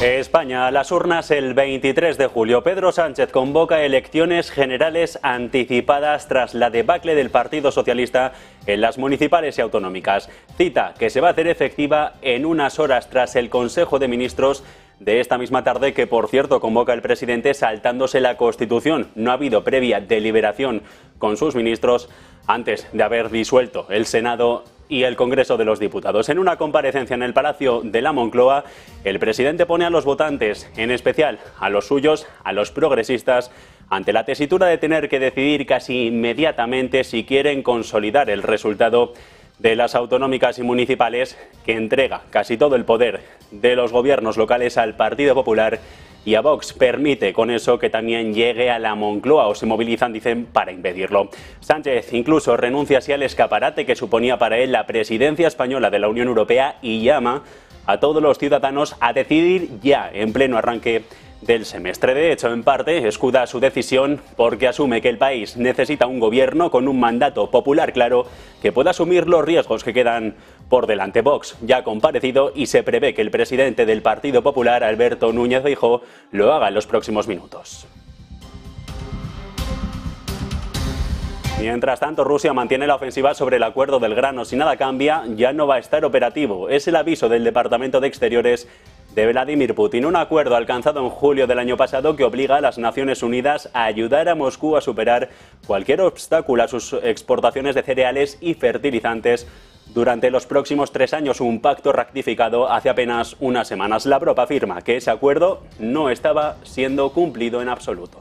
España, a las urnas el 23 de julio. Pedro Sánchez convoca elecciones generales anticipadas tras la debacle del Partido Socialista en las municipales y autonómicas. Cita que se va a hacer efectiva en unas horas tras el Consejo de Ministros de esta misma tarde, que por cierto convoca el presidente saltándose la Constitución. No ha habido previa deliberación con sus ministros antes de haber disuelto el Senado y el Congreso de los Diputados. En una comparecencia en el Palacio de la Moncloa, el presidente pone a los votantes, en especial a los suyos, a los progresistas, ante la tesitura de tener que decidir casi inmediatamente si quieren consolidar el resultado de las autonómicas y municipales, que entrega casi todo el poder de los gobiernos locales al Partido Popular, y a Vox permite con eso que también llegue a la Moncloa, o se movilizan, dicen, para impedirlo. Sánchez incluso renuncia así al escaparate que suponía para él la presidencia española de la Unión Europea y llama a todos los ciudadanos a decidir ya en pleno arranque del semestre. De hecho, en parte, escuda su decisión porque asume que el país necesita un gobierno con un mandato popular claro que pueda asumir los riesgos que quedan por delante. Vox ya ha comparecido y se prevé que el presidente del Partido Popular, Alberto Núñez Feijóo, lo haga en los próximos minutos. Mientras tanto, Rusia mantiene la ofensiva sobre el acuerdo del grano. Si nada cambia, ya no va a estar operativo. Es el aviso del Departamento de Exteriores de Vladimir Putin. Un acuerdo alcanzado en julio del año pasado que obliga a las Naciones Unidas a ayudar a Moscú a superar cualquier obstáculo a sus exportaciones de cereales y fertilizantes durante los próximos 3 años, un pacto ratificado hace apenas unas semanas. Lavrov afirma que ese acuerdo no estaba siendo cumplido en absoluto.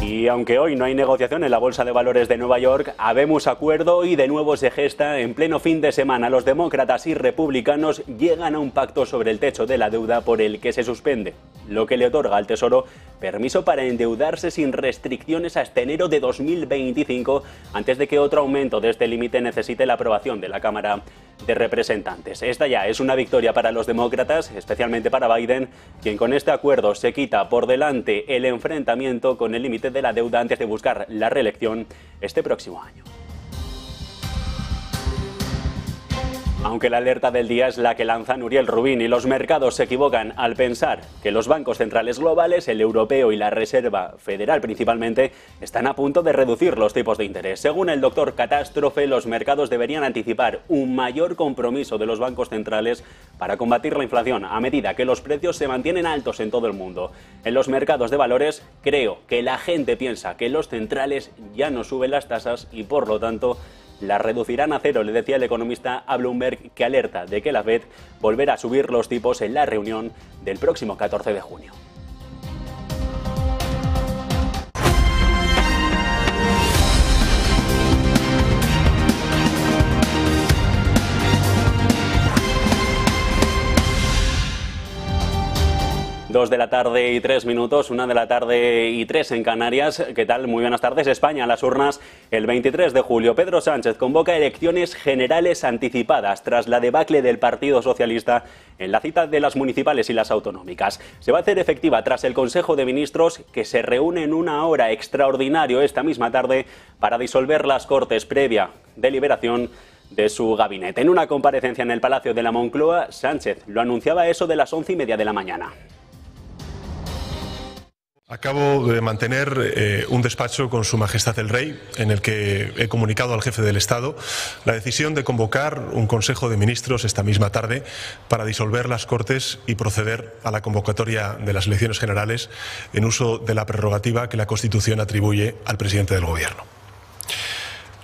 Y aunque hoy no hay negociación en la Bolsa de Valores de Nueva York, habemos acuerdo y de nuevo se gesta en pleno fin de semana. Los demócratas y republicanos llegan a un pacto sobre el techo de la deuda por el que se suspende, lo que le otorga al Tesoro permiso para endeudarse sin restricciones hasta enero de 2025, antes de que otro aumento de este límite necesite la aprobación de la Cámara de Representantes. Esta ya es una victoria para los demócratas, especialmente para Biden, quien con este acuerdo se quita por delante el enfrentamiento con el límite de la deuda antes de buscar la reelección este próximo año. Aunque la alerta del día es la que lanza Nouriel Rubin y los mercados se equivocan al pensar que los bancos centrales globales, el europeo y la Reserva Federal principalmente, están a punto de reducir los tipos de interés. Según el doctor Catástrofe, los mercados deberían anticipar un mayor compromiso de los bancos centrales para combatir la inflación a medida que los precios se mantienen altos en todo el mundo. En los mercados de valores, creo que la gente piensa que los centrales ya no suben las tasas y por lo tanto la reducirán a cero, le decía el economista a Bloomberg, que alerta de que la Fed volverá a subir los tipos en la reunión del próximo 14 de junio. Dos de la tarde y 3 minutos, 1 de la tarde y 3 en Canarias. ¿Qué tal? Muy buenas tardes. España, a las urnas el 23 de julio. Pedro Sánchez convoca elecciones generales anticipadas tras la debacle del Partido Socialista en la cita de las municipales y las autonómicas. Se va a hacer efectiva tras el Consejo de Ministros, que se reúne en una hora extraordinario esta misma tarde para disolver las Cortes previa deliberación de su gabinete. En una comparecencia en el Palacio de la Moncloa, Sánchez lo anunciaba a eso de las 11:30 de la mañana. Acabo de mantener un despacho con Su Majestad el Rey, en el que he comunicado al jefe del Estado la decisión de convocar un Consejo de Ministros esta misma tarde para disolver las Cortes y proceder a la convocatoria de las elecciones generales en uso de la prerrogativa que la Constitución atribuye al presidente del Gobierno.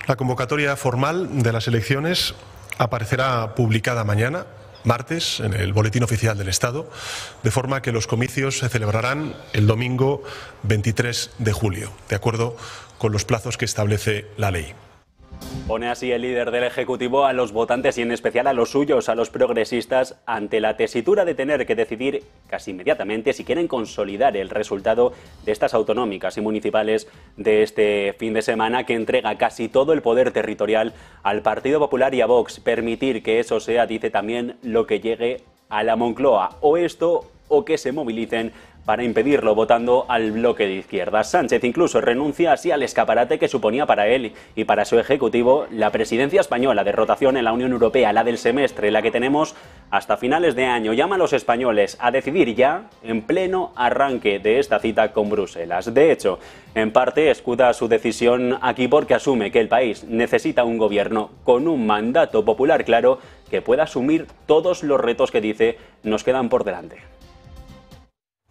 La convocatoria formal de las elecciones aparecerá publicada mañana, martes, en el Boletín Oficial del Estado, de forma que los comicios se celebrarán el domingo 23 de julio, de acuerdo con los plazos que establece la ley. Pone así el líder del Ejecutivo a los votantes y en especial a los suyos, a los progresistas, ante la tesitura de tener que decidir casi inmediatamente si quieren consolidar el resultado de estas autonómicas y municipales de este fin de semana, que entrega casi todo el poder territorial al Partido Popular y a Vox. Permitir que eso sea, dice, también lo que llegue a la Moncloa, o esto o que se movilicen para impedirlo votando al bloque de izquierdas. Sánchez incluso renuncia así al escaparate que suponía para él y para su ejecutivo la presidencia española de rotación en la Unión Europea, la del semestre, la que tenemos hasta finales de año. Llama a los españoles a decidir ya en pleno arranque de esta cita con Bruselas. De hecho, en parte escuda su decisión aquí porque asume que el país necesita un gobierno con un mandato popular claro que pueda asumir todos los retos que dice nos quedan por delante.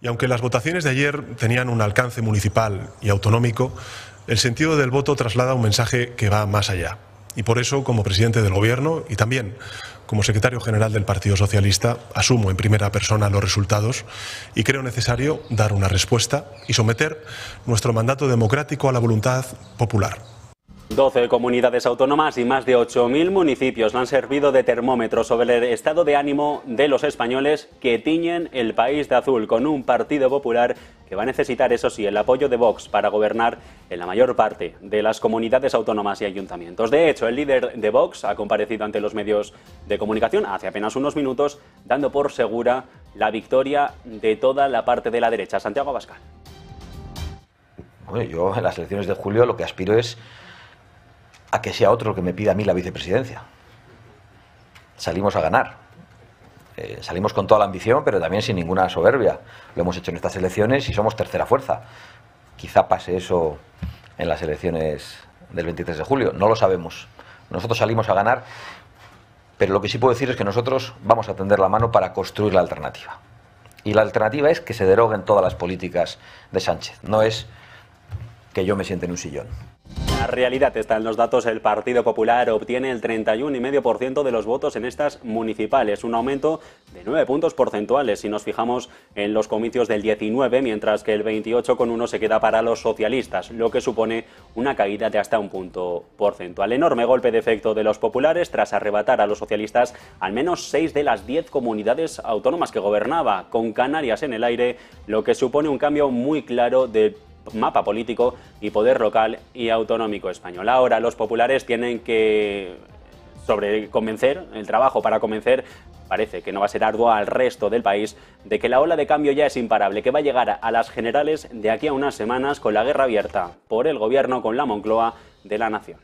Y aunque las votaciones de ayer tenían un alcance municipal y autonómico, el sentido del voto traslada un mensaje que va más allá. Y por eso, como presidente del Gobierno y también como secretario general del Partido Socialista, asumo en primera persona los resultados y creo necesario dar una respuesta y someter nuestro mandato democrático a la voluntad popular. 12 comunidades autónomas y más de 8.000 municipios le han servido de termómetro sobre el estado de ánimo de los españoles que tiñen el país de azul, con un Partido Popular que va a necesitar, eso sí, el apoyo de Vox para gobernar en la mayor parte de las comunidades autónomas y ayuntamientos. De hecho, el líder de Vox ha comparecido ante los medios de comunicación hace apenas unos minutos, dando por segura la victoria de toda la parte de la derecha. Santiago Abascal. Bueno, yo en las elecciones de julio lo que aspiro es a que sea otro el que me pida a mí la vicepresidencia. Salimos a ganar. Salimos con toda la ambición, pero también sin ninguna soberbia. Lo hemos hecho en estas elecciones y somos tercera fuerza. Quizá pase eso en las elecciones del 23 de julio. No lo sabemos. Nosotros salimos a ganar, pero lo que sí puedo decir es que nosotros vamos a tender la mano para construir la alternativa. Y la alternativa es que se deroguen todas las políticas de Sánchez. No es que yo me siente en un sillón. La realidad está en los datos. El Partido Popular obtiene el 31,5% de los votos en estas municipales, un aumento de 9 puntos porcentuales si nos fijamos en los comicios del 19, mientras que el 28,1 se queda para los socialistas, lo que supone una caída de hasta un punto porcentual. Enorme golpe de efecto de los populares tras arrebatar a los socialistas al menos 6 de las 10 comunidades autónomas que gobernaba, con Canarias en el aire, lo que supone un cambio muy claro de mapa político y poder local y autonómico español. Ahora los populares tienen que convencer, el trabajo para convencer, parece que no va a ser arduo al resto del país, de que la ola de cambio ya es imparable, que va a llegar a las generales de aquí a unas semanas con la guerra abierta por el gobierno con la Moncloa de la nación.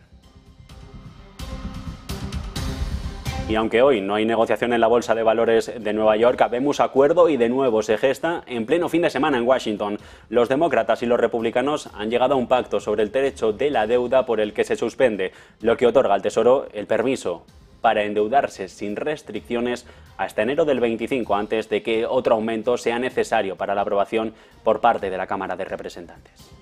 Y aunque hoy no hay negociación en la Bolsa de Valores de Nueva York, vemos acuerdo y de nuevo se gesta en pleno fin de semana en Washington. Los demócratas y los republicanos han llegado a un pacto sobre el techo de la deuda por el que se suspende, lo que otorga al Tesoro el permiso para endeudarse sin restricciones hasta enero del 25, antes de que otro aumento sea necesario para la aprobación por parte de la Cámara de Representantes.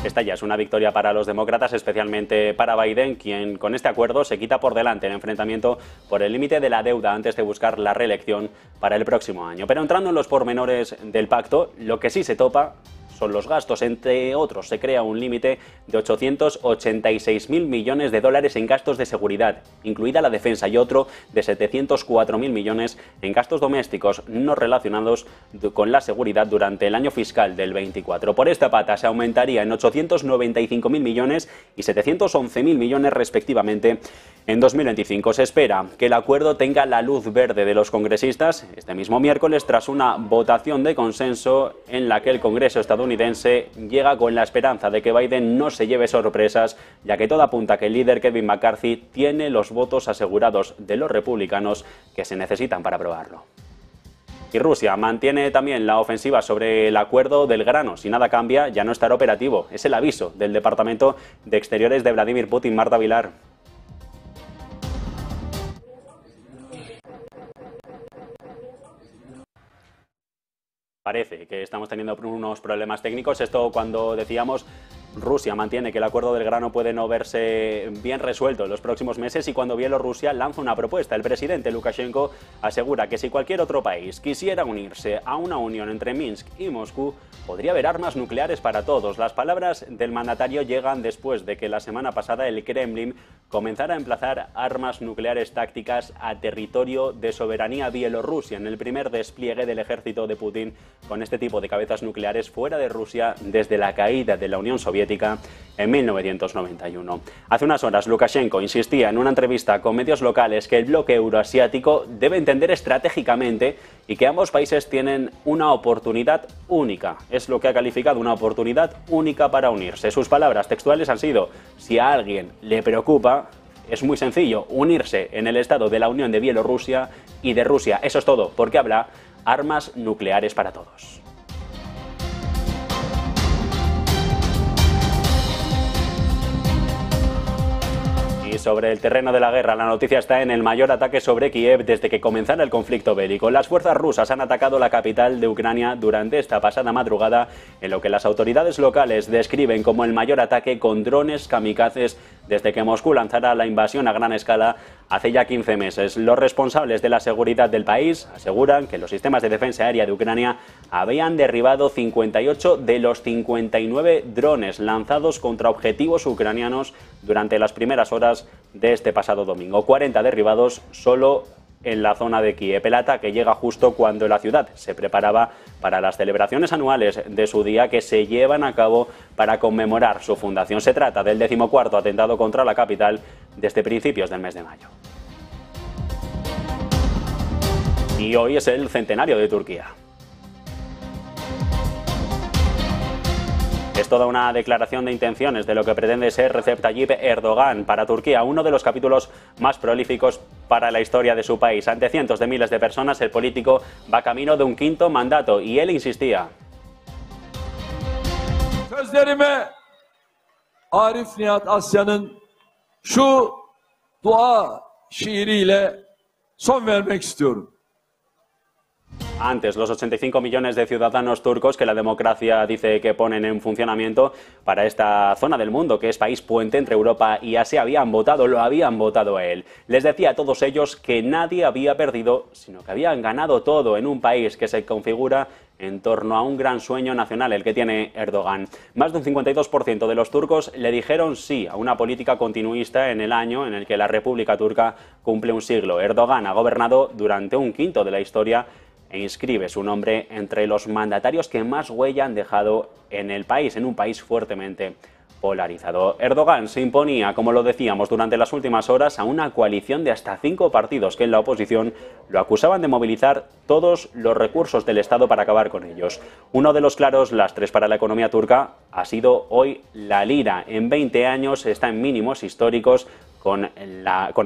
Esta ya es una victoria para los demócratas, especialmente para Biden, quien con este acuerdo se quita por delante el enfrentamiento por el límite de la deuda antes de buscar la reelección para el próximo año. Pero entrando en los pormenores del pacto, lo que sí se topa son los gastos. Entre otros, se crea un límite de 886.000 millones de dólares en gastos de seguridad, incluida la defensa, y otro de 704.000 millones en gastos domésticos no relacionados con la seguridad durante el año fiscal del 24. Por esta pata se aumentaría en 895.000 millones y 711.000 millones respectivamente en 2025. Se espera que el acuerdo tenga la luz verde de los congresistas este mismo miércoles tras una votación de consenso en la que el Congreso estadounidense llega con la esperanza de que Biden no se lleve sorpresas, ya que todo apunta a que el líder Kevin McCarthy tiene los votos asegurados de los republicanos que se necesitan para aprobarlo. Y Rusia mantiene también la ofensiva sobre el acuerdo del grano. Si nada cambia, ya no estará operativo. Es el aviso del Departamento de Exteriores de Vladimir Putin. Marta Vilar. Parece que estamos teniendo unos problemas técnicos. Esto cuando decíamos Rusia mantiene que el acuerdo del grano puede no verse bien resuelto en los próximos meses, y cuando Bielorrusia lanza una propuesta. El presidente Lukashenko asegura que si cualquier otro país quisiera unirse a una unión entre Minsk y Moscú, podría haber armas nucleares para todos. Las palabras del mandatario llegan después de que la semana pasada el Kremlin comenzara a emplazar armas nucleares tácticas a territorio de soberanía bielorrusia, en el primer despliegue del ejército de Putin con este tipo de cabezas nucleares fuera de Rusia desde la caída de la Unión Soviética Soviética en 1991. Hace unas horas Lukashenko insistía en una entrevista con medios locales que el bloque euroasiático debe entender estratégicamente y que ambos países tienen una oportunidad única. Es lo que ha calificado una oportunidad única para unirse. Sus palabras textuales han sido: si a alguien le preocupa, es muy sencillo, unirse en el estado de la Unión de Bielorrusia y de Rusia. Eso es todo, porque habla armas nucleares para todos. Y sobre el terreno de la guerra, la noticia está en el mayor ataque sobre Kiev desde que comenzara el conflicto bélico. Las fuerzas rusas han atacado la capital de Ucrania durante esta pasada madrugada, en lo que las autoridades locales describen como el mayor ataque con drones kamikazes desde que Moscú lanzara la invasión a gran escala hace ya 15 meses. Los responsables de la seguridad del país aseguran que los sistemas de defensa aérea de Ucrania habían derribado 58 de los 59 drones lanzados contra objetivos ucranianos durante las primeras horas de este pasado domingo. 40 derribados solo en la zona de Kiev. El ataque llega justo cuando la ciudad se preparaba para las celebraciones anuales de su día que se llevan a cabo para conmemorar su fundación. Se trata del 14º atentado contra la capital desde principios del mes de mayo. Y hoy es el centenario de Turquía. Es toda una declaración de intenciones de lo que pretende ser Recep Tayyip Erdogan para Turquía, uno de los capítulos más prolíficos para la historia de su país. Ante cientos de miles de personas, el político va camino de un quinto mandato y él insistía. Sözlerime Arif Nihat Asya'nın şu dua şiiriyle son vermek istiyorum. Antes, los 85 millones de ciudadanos turcos que la democracia dice que ponen en funcionamiento para esta zona del mundo, que es país puente entre Europa y Asia, lo habían votado a él. Les decía a todos ellos que nadie había perdido, sino que habían ganado todo en un país que se configura en torno a un gran sueño nacional, el que tiene Erdogan. Más de un 52% de los turcos le dijeron sí a una política continuista en el año en el que la República Turca cumple un siglo. Erdogan ha gobernado durante un quinto de la historia e inscribe su nombre entre los mandatarios que más huella han dejado en el país, en un país fuertemente polarizado. Erdogan se imponía, como lo decíamos, durante las últimas horas a una coalición de hasta 5 partidos que en la oposición lo acusaban de movilizar todos los recursos del Estado para acabar con ellos. Uno de los claros lastres para la economía turca ha sido hoy la lira. En 20 años está en mínimos históricos. Con el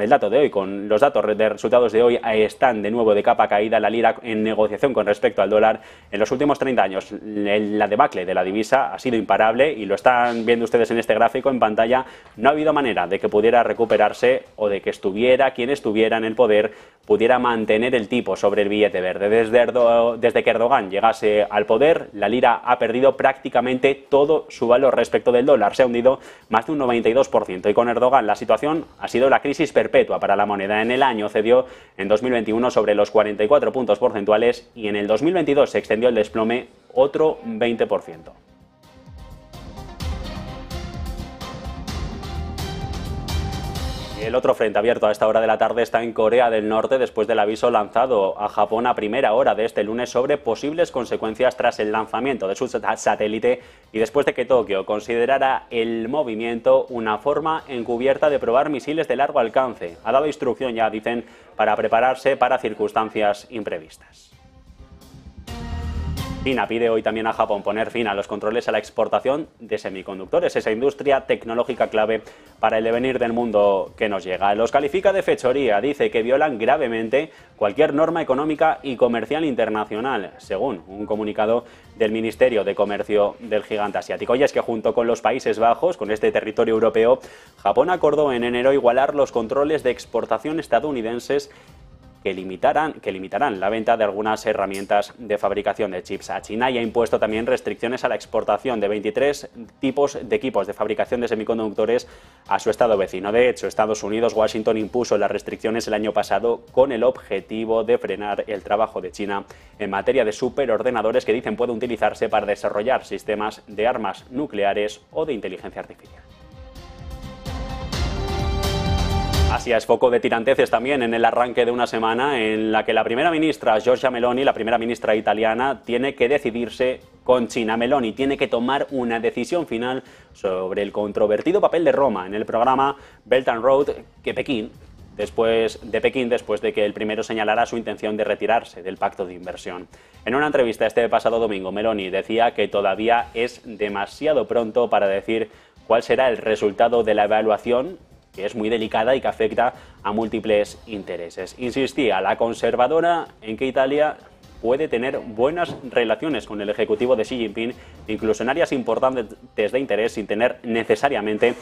dato de hoy, con los datos de resultados de hoy, están de nuevo de capa caída. La lira en negociación con respecto al dólar. En los últimos 30 años la debacle de la divisa ha sido imparable y lo están viendo ustedes en este gráfico en pantalla. No ha habido manera de que pudiera recuperarse o de que quien estuviera en el poder pudiera mantener el tipo sobre el billete verde. Desde que Erdogan llegase al poder, la lira ha perdido prácticamente todo su valor respecto del dólar. Se ha hundido más de un 92% y con Erdogan la situación ha sido la crisis perpetua para la moneda. En el año cedió en 2021 sobre los 44 puntos porcentuales y en el 2022 se extendió el desplome otro 20%. El otro frente abierto a esta hora de la tarde está en Corea del Norte después del aviso lanzado a Japón a primera hora de este lunes sobre posibles consecuencias tras el lanzamiento de su satélite y después de que Tokio considerara el movimiento una forma encubierta de probar misiles de largo alcance. Ha dado instrucción ya, dicen, para prepararse para circunstancias imprevistas. China pide hoy también a Japón poner fin a los controles a la exportación de semiconductores, esa industria tecnológica clave para el devenir del mundo que nos llega. Los califica de fechoría, dice que violan gravemente cualquier norma económica y comercial internacional, según un comunicado del Ministerio de Comercio del gigante asiático. Y es que junto con los Países Bajos, con este territorio europeo, Japón acordó en enero igualar los controles de exportación estadounidenses que limitarán la venta de algunas herramientas de fabricación de chips a China y ha impuesto también restricciones a la exportación de 23 tipos de equipos de fabricación de semiconductores a su estado vecino. De hecho, Estados Unidos, Washington impuso las restricciones el año pasado con el objetivo de frenar el trabajo de China en materia de superordenadores que dicen puede utilizarse para desarrollar sistemas de armas nucleares o de inteligencia artificial. Asia es foco de tiranteces también en el arranque de una semana en la que la primera ministra Giorgia Meloni, la primera ministra italiana, tiene que decidirse con China. Meloni tiene que tomar una decisión final sobre el controvertido papel de Roma en el programa Belt and Road después de que el primero señalara su intención de retirarse del pacto de inversión. En una entrevista este pasado domingo, Meloni decía que todavía es demasiado pronto para decir cuál será el resultado de la evaluación, que es muy delicada y que afecta a múltiples intereses. Insistía la conservadora en que Italia puede tener buenas relaciones con el ejecutivo de Xi Jinping, incluso en áreas importantes de interés, sin tener necesariamente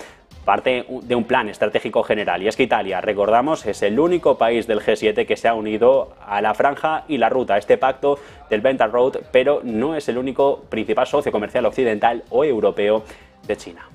parte de un plan estratégico general. Y es que Italia, recordamos, es el único país del G7 que se ha unido a la franja y la ruta, a este pacto del Belt and Road, pero no es el único principal socio comercial occidental o europeo de China.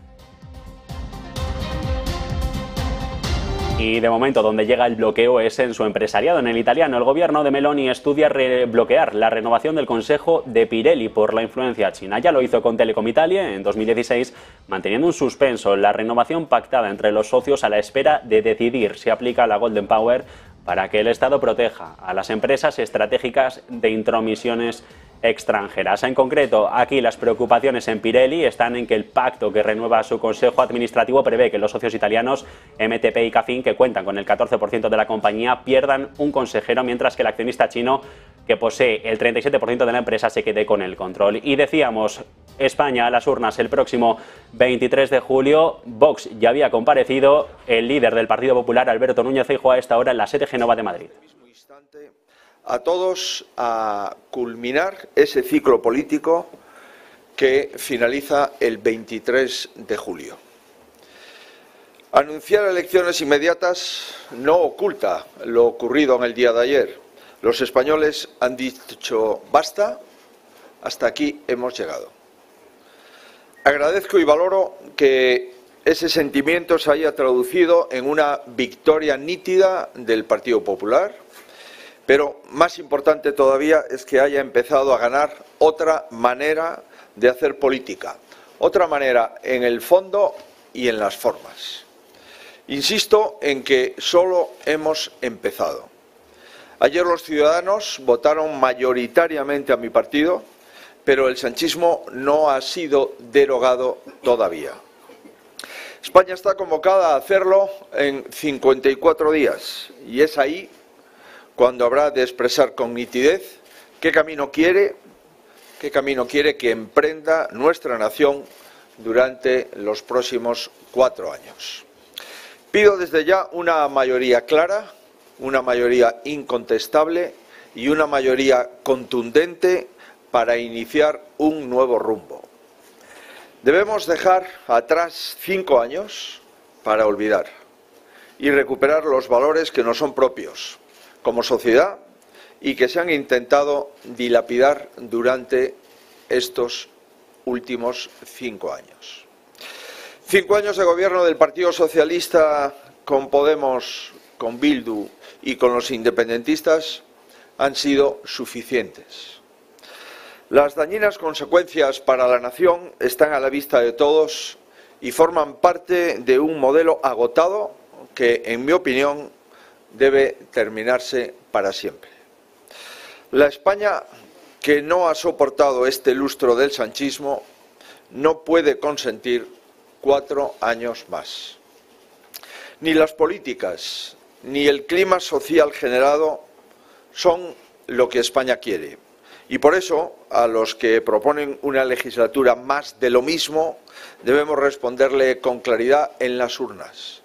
Y de momento donde llega el bloqueo es en su empresariado, en el italiano. El gobierno de Meloni estudia bloquear la renovación del Consejo de Pirelli por la influencia china. Ya lo hizo con Telecom Italia en 2016, manteniendo un suspenso la renovación pactada entre los socios a la espera de decidir si aplica la Golden Power para que el Estado proteja a las empresas estratégicas de intromisiones extranjeras. En concreto, aquí las preocupaciones en Pirelli están en que el pacto que renueva su consejo administrativo prevé que los socios italianos MTP y Cafin, que cuentan con el 14% de la compañía, pierdan un consejero, mientras que el accionista chino, que posee el 37% de la empresa, se quede con el control. Y decíamos, España a las urnas el próximo 23 de julio. Vox ya había comparecido. El líder del Partido Popular, Alberto Núñez Feijóo, a esta hora en la sede Génova de Madrid. A todos a culminar ese ciclo político que finaliza el 23 de julio. Anunciar elecciones inmediatas no oculta lo ocurrido en el día de ayer. Los españoles han dicho basta, hasta aquí hemos llegado. Agradezco y valoro que ese sentimiento se haya traducido en una victoria nítida del Partido Popular, pero más importante todavía es que haya empezado a ganar otra manera de hacer política, otra manera en el fondo y en las formas. Insisto en que solo hemos empezado. Ayer los ciudadanos votaron mayoritariamente a mi partido, pero el sanchismo no ha sido derogado todavía. España está convocada a hacerlo en 54 días y es ahí cuando habrá de expresar con nitidez qué camino quiere que emprenda nuestra nación durante los próximos 4 años. Pido desde ya una mayoría clara, una mayoría incontestable y una mayoría contundente para iniciar un nuevo rumbo. Debemos dejar atrás 5 años para olvidar y recuperar los valores que nos son propios como sociedad y que se han intentado dilapidar durante estos últimos 5 años. 5 años de gobierno del Partido Socialista con Podemos, con Bildu y con los independentistas han sido suficientes. Las dañinas consecuencias para la nación están a la vista de todos y forman parte de un modelo agotado que, en mi opinión, debe terminarse para siempre. La España que no ha soportado este lustro del sanchismo no puede consentir 4 años más. Ni las políticas ni el clima social generado son lo que España quiere. Y por eso, a los que proponen una legislatura más de lo mismo, debemos responderle con claridad en las urnas.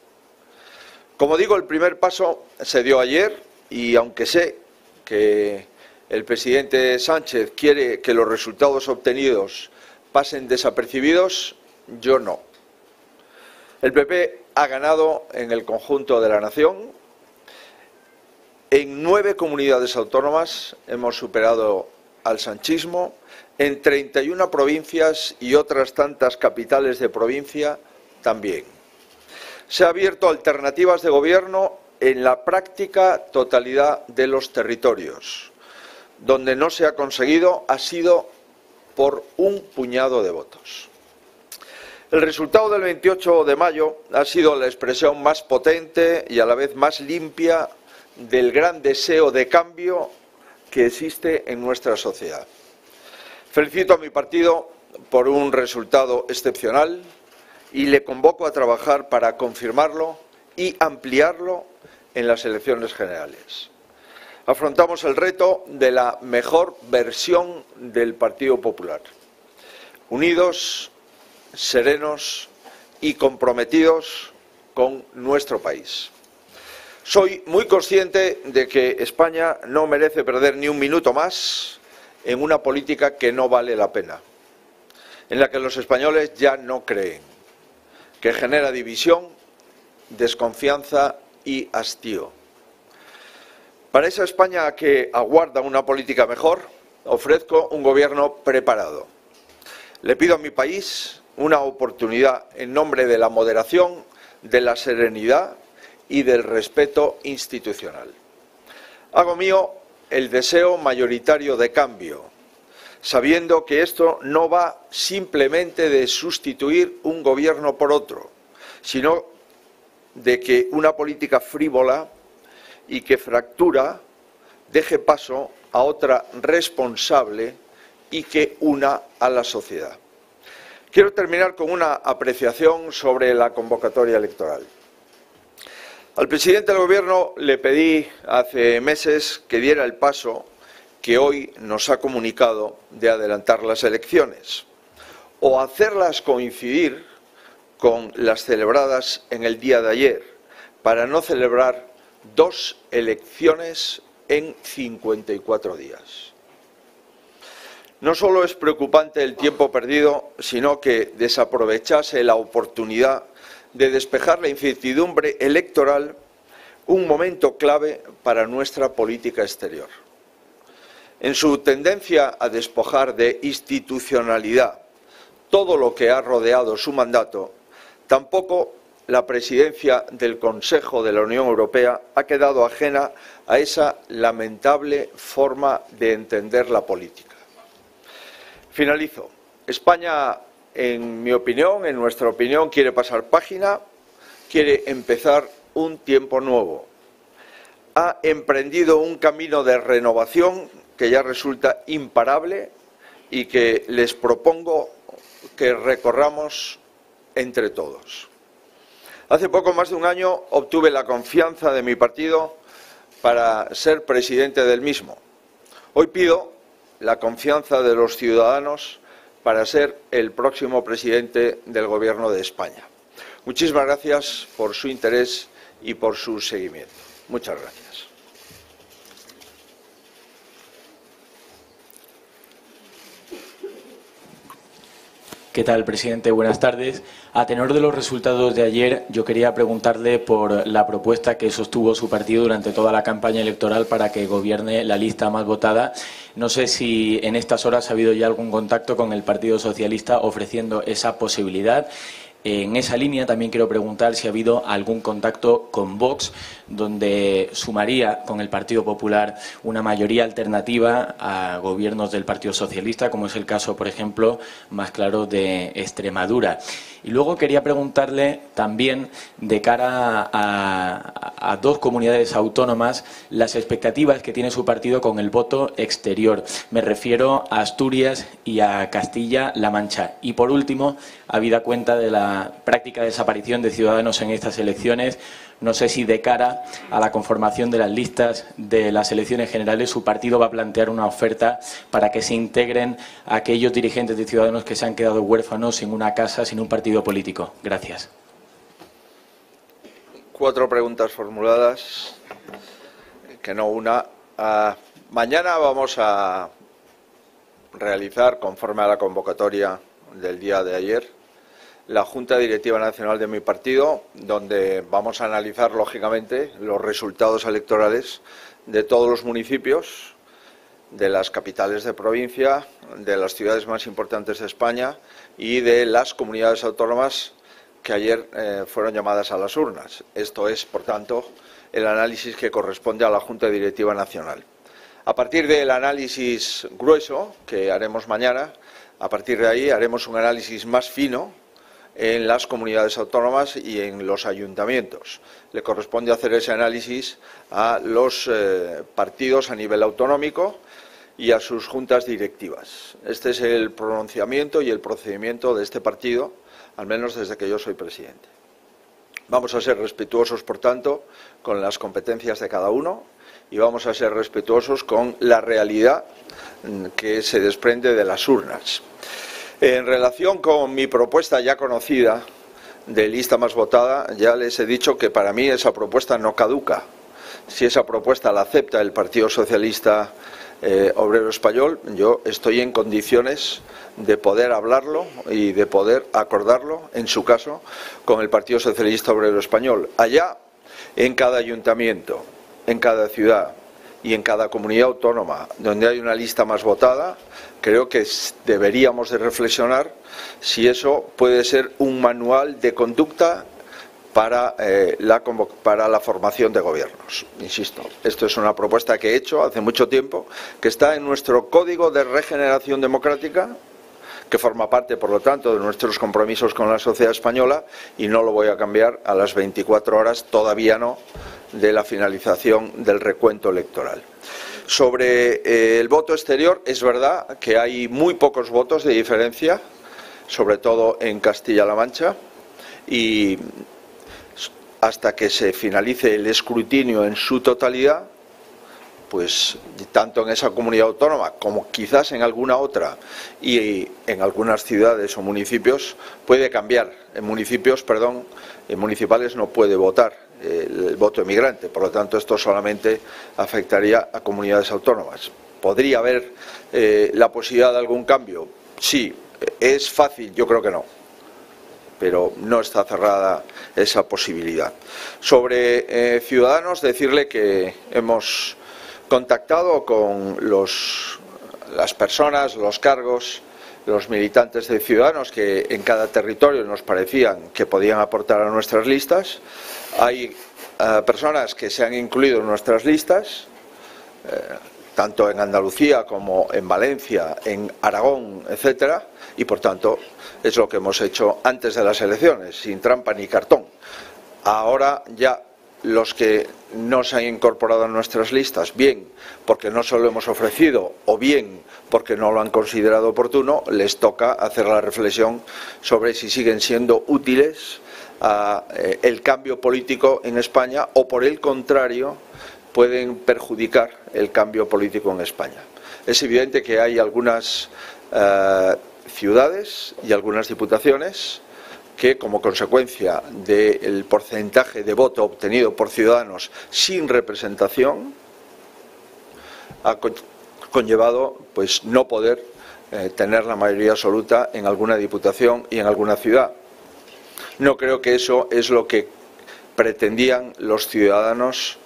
Como digo, el primer paso se dio ayer y aunque sé que el presidente Sánchez quiere que los resultados obtenidos pasen desapercibidos, yo no. El PP ha ganado en el conjunto de la nación. En 9 comunidades autónomas hemos superado al sanchismo, en 31 provincias y otras tantas capitales de provincia también. Se ha abierto alternativas de gobierno en la práctica totalidad de los territorios. Donde no se ha conseguido ha sido por un puñado de votos. El resultado del 28 de mayo ha sido la expresión más potente y a la vez más limpia del gran deseo de cambio que existe en nuestra sociedad. Felicito a mi partido por un resultado excepcional y le convoco a trabajar para confirmarlo y ampliarlo en las elecciones generales. Afrontamos el reto de la mejor versión del Partido Popular. Unidos, serenos y comprometidos con nuestro país. Soy muy consciente de que España no merece perder ni un minuto más en una política que no vale la pena, en la que los españoles ya no creen, que genera división, desconfianza y hastío. Para esa España que aguarda una política mejor, ofrezco un gobierno preparado. Le pido a mi país una oportunidad en nombre de la moderación, de la serenidad y del respeto institucional. Hago mío el deseo mayoritario de cambio, sabiendo que esto no va simplemente de sustituir un gobierno por otro, sino de que una política frívola y que fractura deje paso a otra responsable y que una a la sociedad. Quiero terminar con una apreciación sobre la convocatoria electoral. Al presidente del Gobierno le pedí hace meses que diera el paso que hoy nos ha comunicado de adelantar las elecciones o hacerlas coincidir con las celebradas en el día de ayer, para no celebrar dos elecciones en 54 días. No solo es preocupante el tiempo perdido, sino que desaprovechase la oportunidad de despejar la incertidumbre electoral, un momento clave para nuestra política exterior. En su tendencia a despojar de institucionalidad todo lo que ha rodeado su mandato, tampoco la presidencia del Consejo de la Unión Europea ha quedado ajena a esa lamentable forma de entender la política. Finalizo. España, en mi opinión, en nuestra opinión, quiere pasar página, quiere empezar un tiempo nuevo. Ha emprendido un camino de renovación que ya resulta imparable y que les propongo que recorramos entre todos. Hace poco más de un año obtuve la confianza de mi partido para ser presidente del mismo. Hoy pido la confianza de los ciudadanos para ser el próximo presidente del Gobierno de España. Muchísimas gracias por su interés y por su seguimiento. Muchas gracias. ¿Qué tal, presidente? Buenas tardes. A tenor de los resultados de ayer, yo quería preguntarle por la propuesta que sostuvo su partido durante toda la campaña electoral para que gobierne la lista más votada. No sé si en estas horas ha habido ya algún contacto con el Partido Socialista ofreciendo esa posibilidad. En esa línea también quiero preguntar si ha habido algún contacto con Vox, donde sumaría con el Partido Popular una mayoría alternativa a gobiernos del Partido Socialista, como es el caso, por ejemplo, más claro de Extremadura. Y luego quería preguntarle también, de cara a dos comunidades autónomas, las expectativas que tiene su partido con el voto exterior. Me refiero a Asturias y a Castilla-La Mancha. Y por último, habida cuenta de la práctica desaparición de ciudadanos en estas elecciones, no sé si de cara a la conformación de las listas de las elecciones generales su partido va a plantear una oferta para que se integren a aquellos dirigentes de Ciudadanos que se han quedado huérfanos sin una casa, sin un partido político. Gracias. 4 preguntas formuladas, que no una. Mañana vamos a realizar, conforme a la convocatoria del día de ayer, la Junta Directiva Nacional de mi partido, donde vamos a analizar, lógicamente, los resultados electorales de todos los municipios, de las capitales de provincia, de las ciudades más importantes de España y de las comunidades autónomas que ayer fueron llamadas a las urnas. Esto es, por tanto, el análisis que corresponde a la Junta Directiva Nacional. A partir del análisis grueso que haremos mañana, a partir de ahí haremos un análisis más fino en las comunidades autónomas y en los ayuntamientos. Le corresponde hacer ese análisis a los partidos a nivel autonómico y a sus juntas directivas. Este es el pronunciamiento y el procedimiento de este partido, al menos desde que yo soy presidente. Vamos a ser respetuosos, por tanto, con las competencias de cada uno y vamos a ser respetuosos con la realidad que se desprende de las urnas. En relación con mi propuesta ya conocida de lista más votada, ya les he dicho que para mí esa propuesta no caduca. Si esa propuesta la acepta el Partido Socialista Obrero Español, yo estoy en condiciones de poder hablarlo y de poder acordarlo, en su caso, con el Partido Socialista Obrero Español. Allá, en cada ayuntamiento, en cada ciudad y en cada comunidad autónoma donde hay una lista más votada, creo que deberíamos de reflexionar si eso puede ser un manual de conducta para la formación de gobiernos. Insisto, esto es una propuesta que he hecho hace mucho tiempo, que está en nuestro Código de Regeneración Democrática, que forma parte, por lo tanto, de nuestros compromisos con la sociedad española, y no lo voy a cambiar a las 24 horas, todavía no, de la finalización del recuento electoral. Sobre el voto exterior, es verdad que hay muy pocos votos de diferencia, sobre todo en Castilla-La Mancha, y hasta que se finalice el escrutinio en su totalidad, pues tanto en esa comunidad autónoma como quizás en alguna otra y en algunas ciudades o municipios puede cambiar. En municipales no puede votar el voto emigrante, por lo tanto esto solamente afectaría a comunidades autónomas. ¿Podría haber la posibilidad de algún cambio? Sí. ¿Es fácil? Yo creo que no, pero no está cerrada esa posibilidad. Sobre Ciudadanos, decirle que hemos contactado con las personas, los cargos, los militantes de Ciudadanos que en cada territorio nos parecían que podían aportar a nuestras listas. Hay personas que se han incluido en nuestras listas, tanto en Andalucía como en Valencia, en Aragón, etcétera, y por tanto es lo que hemos hecho antes de las elecciones, sin trampa ni cartón. Ahora ya los que no se han incorporado a nuestras listas, bien porque no se lo hemos ofrecido o bien porque no lo han considerado oportuno, les toca hacer la reflexión sobre si siguen siendo útiles a el cambio político en España o, por el contrario, pueden perjudicar el cambio político en España. Es evidente que hay algunas ciudades y algunas diputaciones que, como consecuencia del porcentaje de voto obtenido por Ciudadanos sin representación, ha conllevado pues no poder tener la mayoría absoluta en alguna diputación y en alguna ciudad. No creo que eso es lo que pretendían los ciudadanos,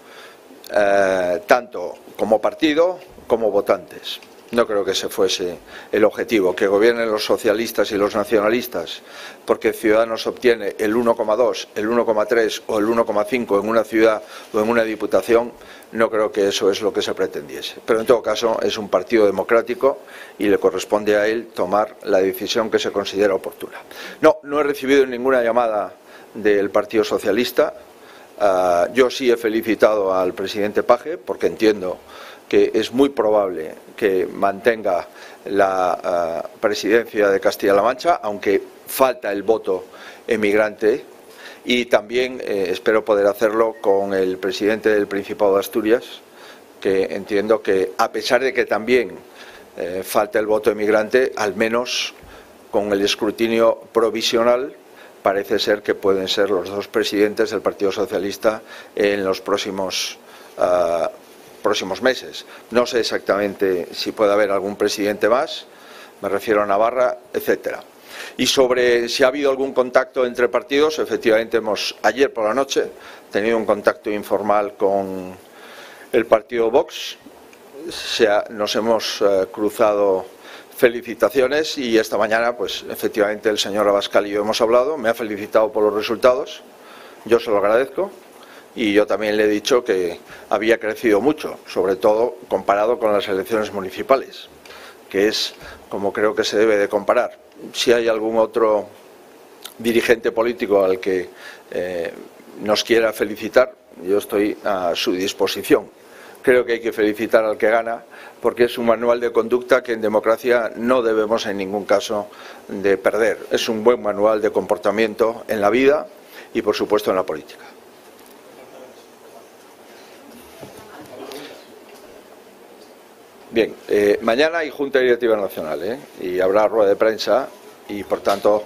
tanto como partido como votantes. No creo que ese fuese el objetivo, que gobiernen los socialistas y los nacionalistas, porque Ciudadanos obtiene el 1,2, el 1,3 o el 1,5 en una ciudad o en una diputación. No creo que eso es lo que se pretendiese. Pero en todo caso es un partido democrático y le corresponde a él tomar la decisión que se considera oportuna. No he recibido ninguna llamada del Partido Socialista. Yo sí he felicitado al presidente Page porque entiendo que es muy probable que mantenga la presidencia de Castilla-La Mancha, aunque falta el voto emigrante, y también espero poder hacerlo con el presidente del Principado de Asturias, que entiendo que, a pesar de que también falta el voto emigrante, al menos con el escrutinio provisional, parece ser que pueden ser los dos presidentes del Partido Socialista en los próximos meses. No sé exactamente si puede haber algún presidente más, me refiero a Navarra, etcétera. Y sobre si ha habido algún contacto entre partidos, efectivamente ayer por la noche, tenido un contacto informal con el partido Vox, nos hemos cruzado felicitaciones y esta mañana, pues efectivamente el señor Abascal y yo hemos hablado, me ha felicitado por los resultados, yo se lo agradezco. Y yo también le he dicho que había crecido mucho, sobre todo comparado con las elecciones municipales, que es como creo que se debe de comparar. Si hay algún otro dirigente político al que nos quiera felicitar, yo estoy a su disposición. creo que hay que felicitar al que gana, porque es un manual de conducta que en democracia no debemos en ningún caso de perder. Es un buen manual de comportamiento en la vida y, por supuesto, en la política. Bien, mañana hay Junta Directiva Nacional y habrá rueda de prensa y, por tanto,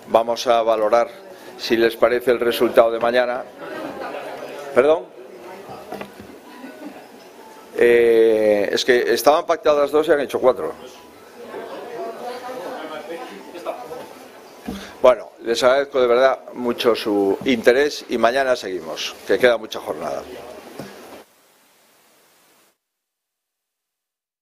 vamos a valorar si les parece el resultado de mañana. ¿Perdón? Es que estaban pactadas 2 y han hecho 4. Bueno, les agradezco de verdad mucho su interés y mañana seguimos, que queda mucha jornada.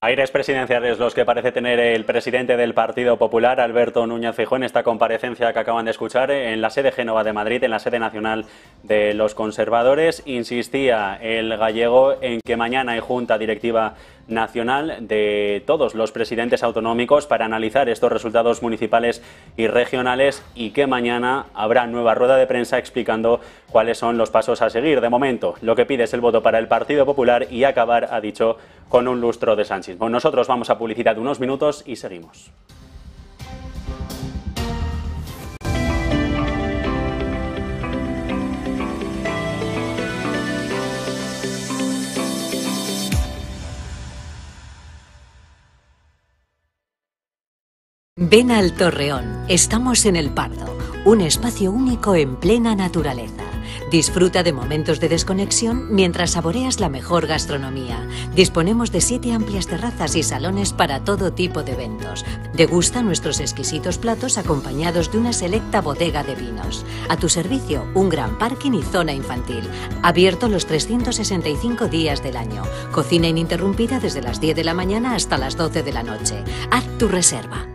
Aires presidenciales los que parece tener el presidente del Partido Popular, Alberto Núñez Feijóo, en esta comparecencia que acaban de escuchar en la sede Génova de Madrid, en la sede nacional de los conservadores. Insistía el gallego en que mañana hay Junta Directiva Nacional de todos los presidentes autonómicos para analizar estos resultados municipales y regionales y que mañana habrá nueva rueda de prensa explicando cuáles son los pasos a seguir. De momento, lo que pide es el voto para el Partido Popular y acabar, ha dicho, con un lustro de sanchismo. Nosotros vamos a publicidad de unos minutos y seguimos. Ven al Torreón, estamos en El Pardo, un espacio único en plena naturaleza. Disfruta de momentos de desconexión mientras saboreas la mejor gastronomía. Disponemos de 7 amplias terrazas y salones para todo tipo de eventos. Degusta nuestros exquisitos platos acompañados de una selecta bodega de vinos. A tu servicio, un gran parking y zona infantil. Abierto los 365 días del año. Cocina ininterrumpida desde las 10 de la mañana hasta las 12 de la noche. Haz tu reserva.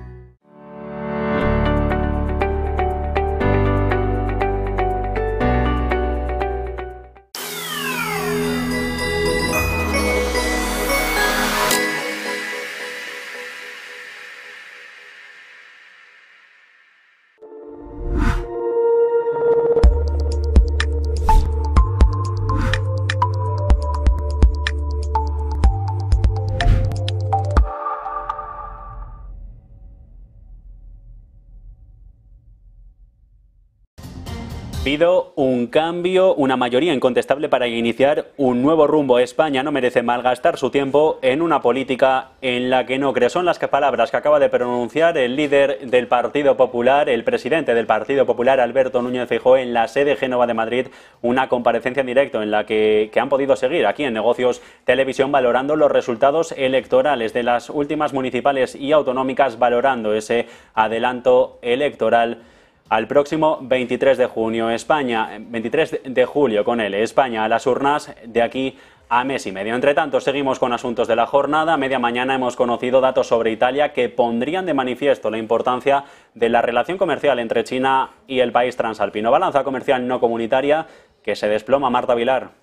Pido un cambio, una mayoría incontestable para iniciar un nuevo rumbo. España no merece malgastar su tiempo en una política en la que no cree. Son las palabras que acaba de pronunciar el líder del Partido Popular, el presidente del Partido Popular, Alberto Núñez Feijóo, en la sede Génova de Madrid, una comparecencia en directo en la que han podido seguir aquí en Negocios Televisión valorando los resultados electorales de las últimas municipales y autonómicas, valorando ese adelanto electoral al próximo 23 de junio. España, 23 de julio con él, España a las urnas de aquí a mes y medio. Entre tanto, seguimos con asuntos de la jornada. Media mañana hemos conocido datos sobre Italia que pondrían de manifiesto la importancia de la relación comercial entre China y el país transalpino. Balanza comercial no comunitaria que se desploma. Marta Vilar.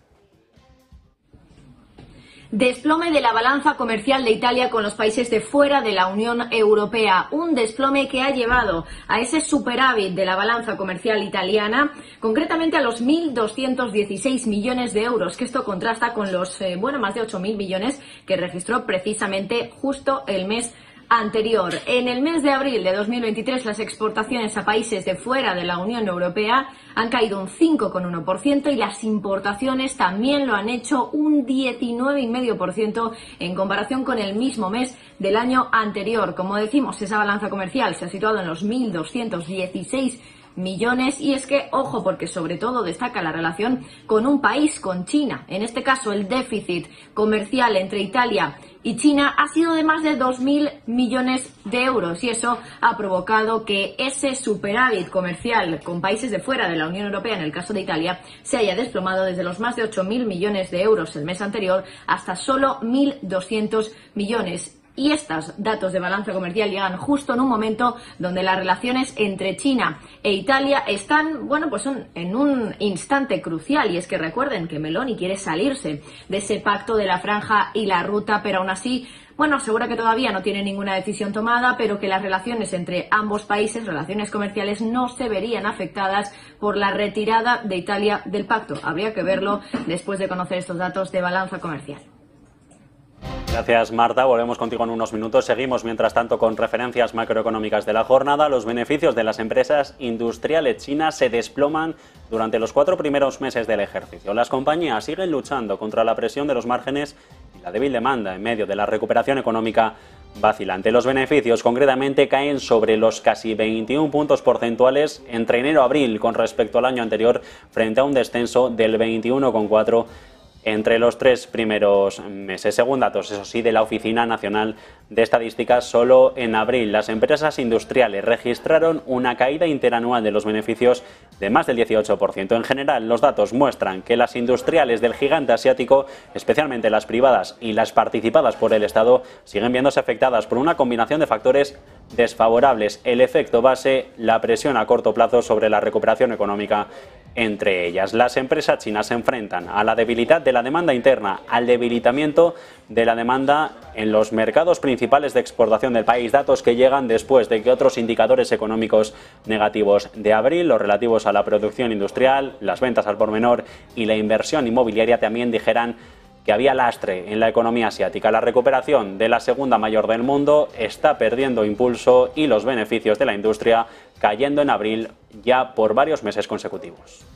Desplome de la balanza comercial de Italia con los países de fuera de la Unión Europea. Un desplome que ha llevado a ese superávit de la balanza comercial italiana, concretamente a los 1.216 millones de euros, que esto contrasta con los, más de 8.000 millones que registró precisamente justo el mes anterior. En el mes de abril de 2023, las exportaciones a países de fuera de la Unión Europea han caído un 5,1% y las importaciones también lo han hecho un 19,5% en comparación con el mismo mes del año anterior. Como decimos, esa balanza comercial se ha situado en los 1.216 millones y es que, ojo, porque sobre todo destaca la relación con un país, con China. En este caso, el déficit comercial entre Italia y China ha sido de más de 2.000 millones de euros y eso ha provocado que ese superávit comercial con países de fuera de la Unión Europea, en el caso de Italia, se haya desplomado desde los más de 8.000 millones de euros el mes anterior hasta solo 1.200 millones. Y estos datos de balanza comercial llegan justo en un momento donde las relaciones entre China e Italia están, son en un instante crucial. Y es que recuerden que Meloni quiere salirse de ese pacto de la franja y la ruta, pero aún así, asegura que todavía no tiene ninguna decisión tomada, pero que las relaciones entre ambos países, relaciones comerciales, no se verían afectadas por la retirada de Italia del pacto. Habría que verlo después de conocer estos datos de balanza comercial. Gracias, Marta. Volvemos contigo en unos minutos. Seguimos, mientras tanto, con referencias macroeconómicas de la jornada. Los beneficios de las empresas industriales chinas se desploman durante los 4 primeros meses del ejercicio. Las compañías siguen luchando contra la presión de los márgenes y la débil demanda en medio de la recuperación económica vacilante. Los beneficios concretamente caen sobre los casi 21 puntos porcentuales entre enero y abril con respecto al año anterior, frente a un descenso del 21,4% entre los 3 primeros meses. Según datos, eso sí, de la Oficina Nacional de Estadísticas, solo en abril las empresas industriales registraron una caída interanual de los beneficios de más del 18%. En general, los datos muestran que las industriales del gigante asiático, especialmente las privadas y las participadas por el Estado, siguen viéndose afectadas por una combinación de factores desfavorables: el efecto base, la presión a corto plazo sobre la recuperación económica entre ellas. Las empresas chinas se enfrentan a la debilidad de la demanda interna, al debilitamiento de la demanda en los mercados principales de exportación del país, datos que llegan después de que otros indicadores económicos negativos de abril, los relativos a la producción industrial, las ventas al por menor y la inversión inmobiliaria, también dijeran que había lastre en la economía asiática. La recuperación de la segunda mayor del mundo está perdiendo impulso y los beneficios de la industria cayendo en abril ya por varios meses consecutivos.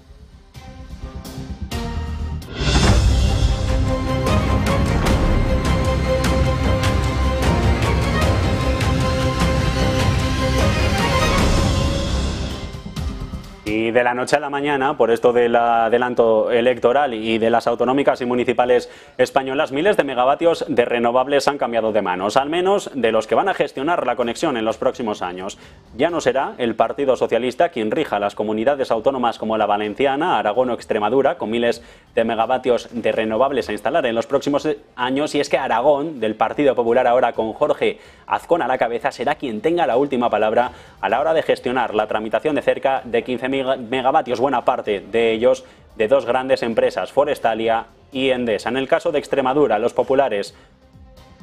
Y de la noche a la mañana, por esto del adelanto electoral y de las autonómicas y municipales españolas, miles de megavatios de renovables han cambiado de manos, al menos de los que van a gestionar la conexión en los próximos años. Ya no será el Partido Socialista quien rija las comunidades autónomas como la valenciana, Aragón o Extremadura, con miles de megavatios de renovables a instalar en los próximos años, y es que Aragón, del Partido Popular, ahora con Jorge Azcón a la cabeza, será quien tenga la última palabra a la hora de gestionar la tramitación de cerca de 15.000 megavatios, buena parte de ellos de dos grandes empresas, Forestalia y Endesa. En el caso de Extremadura, los populares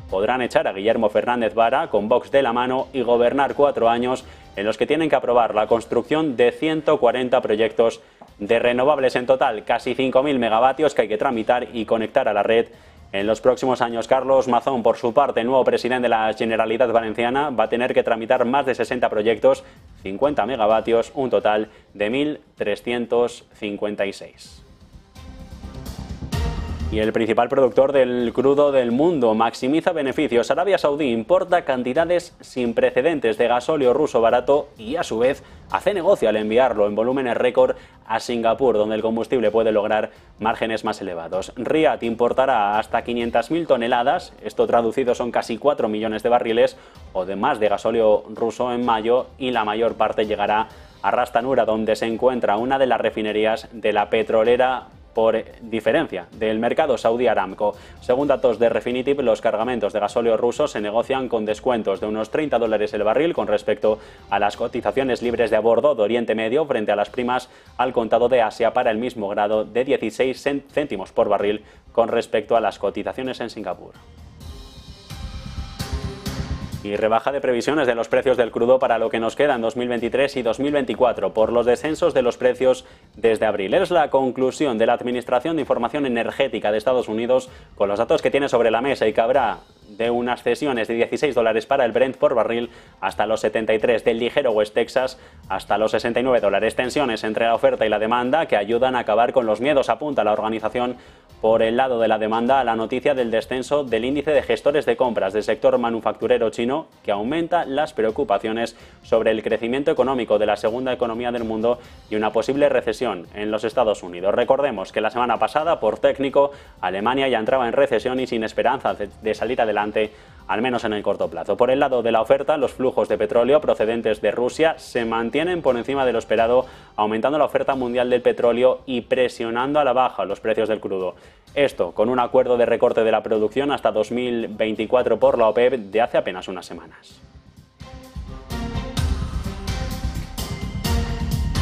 podrán echar a Guillermo Fernández Vara con Vox de la mano y gobernar 4 años en los que tienen que aprobar la construcción de 140 proyectos de renovables. En total, casi 5.000 megavatios que hay que tramitar y conectar a la red en los próximos años. Carlos Mazón, por su parte, el nuevo presidente de la Generalitat Valenciana, va a tener que tramitar más de 60 proyectos, 50 megavatios, un total de 1.356. Y el principal productor del crudo del mundo maximiza beneficios. Arabia Saudí importa cantidades sin precedentes de gasóleo ruso barato y, a su vez, hace negocio al enviarlo en volúmenes récord a Singapur, donde el combustible puede lograr márgenes más elevados. Riad importará hasta 500.000 toneladas, esto traducido son casi 4 millones de barriles o de más de gasóleo ruso en mayo, y la mayor parte llegará a Ras Tanura, donde se encuentra una de las refinerías de la petrolera por diferencia del mercado Saudi Aramco. Según datos de Refinitiv, los cargamentos de gasóleo ruso se negocian con descuentos de unos $30 el barril con respecto a las cotizaciones libres de a bordo de Oriente Medio, frente a las primas al contado de Asia para el mismo grado de 16 céntimos por barril con respecto a las cotizaciones en Singapur. Y rebaja de previsiones de los precios del crudo para lo que nos queda en 2023 y 2024 por los descensos de los precios desde abril. Es la conclusión de la Administración de Información Energética de Estados Unidos con los datos que tiene sobre la mesa, y que habrá de unas cesiones de $16 para el Brent por barril hasta los 73, del ligero West Texas hasta los $69. Tensiones entre la oferta y la demanda que ayudan a acabar con los miedos, apunta la organización. Por el lado de la demanda, a la noticia del descenso del índice de gestores de compras del sector manufacturero chino, que aumenta las preocupaciones sobre el crecimiento económico de la segunda economía del mundo y una posible recesión en los Estados Unidos. Recordemos que la semana pasada, por técnico, Alemania ya entraba en recesión y sin esperanza de salir adelante, al menos en el corto plazo. Por el lado de la oferta, los flujos de petróleo procedentes de Rusia se mantienen por encima de lo esperado, aumentando la oferta mundial del petróleo y presionando a la baja los precios del crudo. Esto con un acuerdo de recorte de la producción hasta 2024 por la OPEP de hace apenas unas semanas.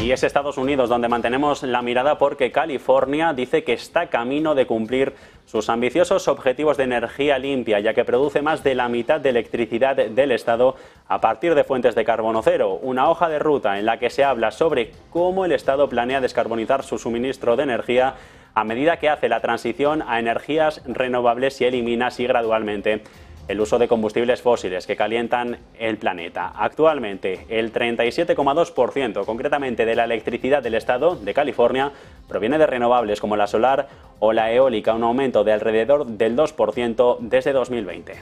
Y es Estados Unidos donde mantenemos la mirada, porque California dice que está camino de cumplir sus ambiciosos objetivos de energía limpia, ya que produce más de la mitad de electricidad del Estado a partir de fuentes de carbono cero. Una hoja de ruta en la que se habla sobre cómo el Estado planea descarbonizar su suministro de energía a medida que hace la transición a energías renovables y elimina así gradualmente el uso de combustibles fósiles que calientan el planeta. Actualmente, el 37,2%, concretamente de la electricidad del estado de California, proviene de renovables como la solar o la eólica, un aumento de alrededor del 2% desde 2020.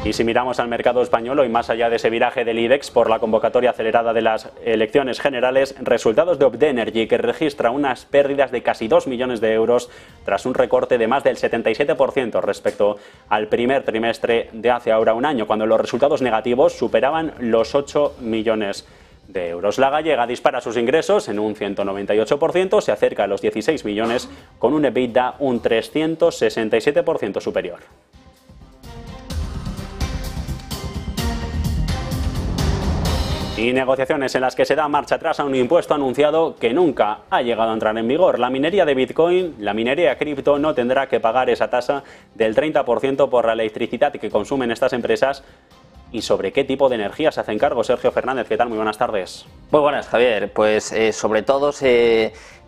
Y si miramos al mercado español, hoy más allá de ese viraje del IBEX por la convocatoria acelerada de las elecciones generales, resultados de Opdenergy, que registra unas pérdidas de casi 2 millones de euros tras un recorte de más del 77% respecto al primer trimestre de hace ahora un año, cuando los resultados negativos superaban los 8 millones de euros. La gallega dispara sus ingresos en un 198%, se acerca a los 16 millones, con un EBITDA un 367% superior. Y negociaciones en las que se da marcha atrás a un impuesto anunciado que nunca ha llegado a entrar en vigor. La minería de Bitcoin, la minería cripto, no tendrá que pagar esa tasa del 30% por la electricidad que consumen estas empresas. ¿Y sobre qué tipo de energía se hacen cargo? Sergio Fernández, ¿qué tal? Muy buenas tardes. Muy buenas, Javier. Pues sobre todo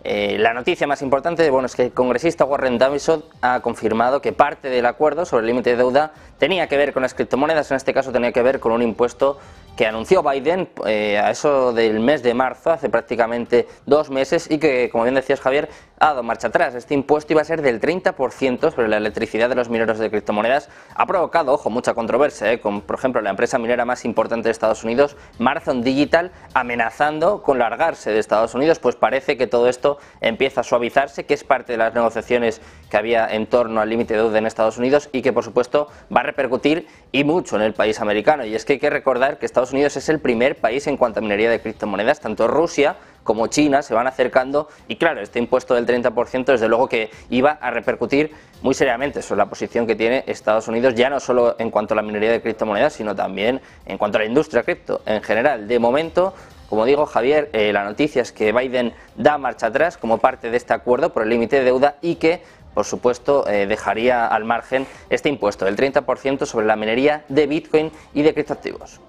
la noticia más importante es que el congresista Warren Davidson ha confirmado que parte del acuerdo sobre el límite de deuda tenía que ver con las criptomonedas, en este caso tenía que ver con un impuesto que anunció Biden a eso del mes de marzo, hace prácticamente 2 meses, y que, como bien decías, Javier, ha dado marcha atrás. Este impuesto iba a ser del 30% sobre la electricidad de los mineros de criptomonedas. Ha provocado, ojo, mucha controversia, con, por ejemplo, la empresa minera más importante de Estados Unidos, Marathon Digital, amenazando con largarse de Estados Unidos. Pues parece que todo esto empieza a suavizarse, que es parte de las negociaciones que había en torno al límite de deuda en Estados Unidos y que, por supuesto, va a repercutir y mucho en el país americano. Y es que hay que recordar que Estados Unidos es el primer país en cuanto a minería de criptomonedas. Tanto Rusia como China se van acercando y, claro, este impuesto del 30% desde luego que iba a repercutir muy seriamente sobre la posición que tiene Estados Unidos, ya no solo en cuanto a la minería de criptomonedas, sino también en cuanto a la industria cripto en general. De momento, como digo, Javier, la noticia es que Biden da marcha atrás como parte de este acuerdo por el límite de deuda y que, por supuesto, dejaría al margen este impuesto del 30% sobre la minería de Bitcoin y de criptoactivos.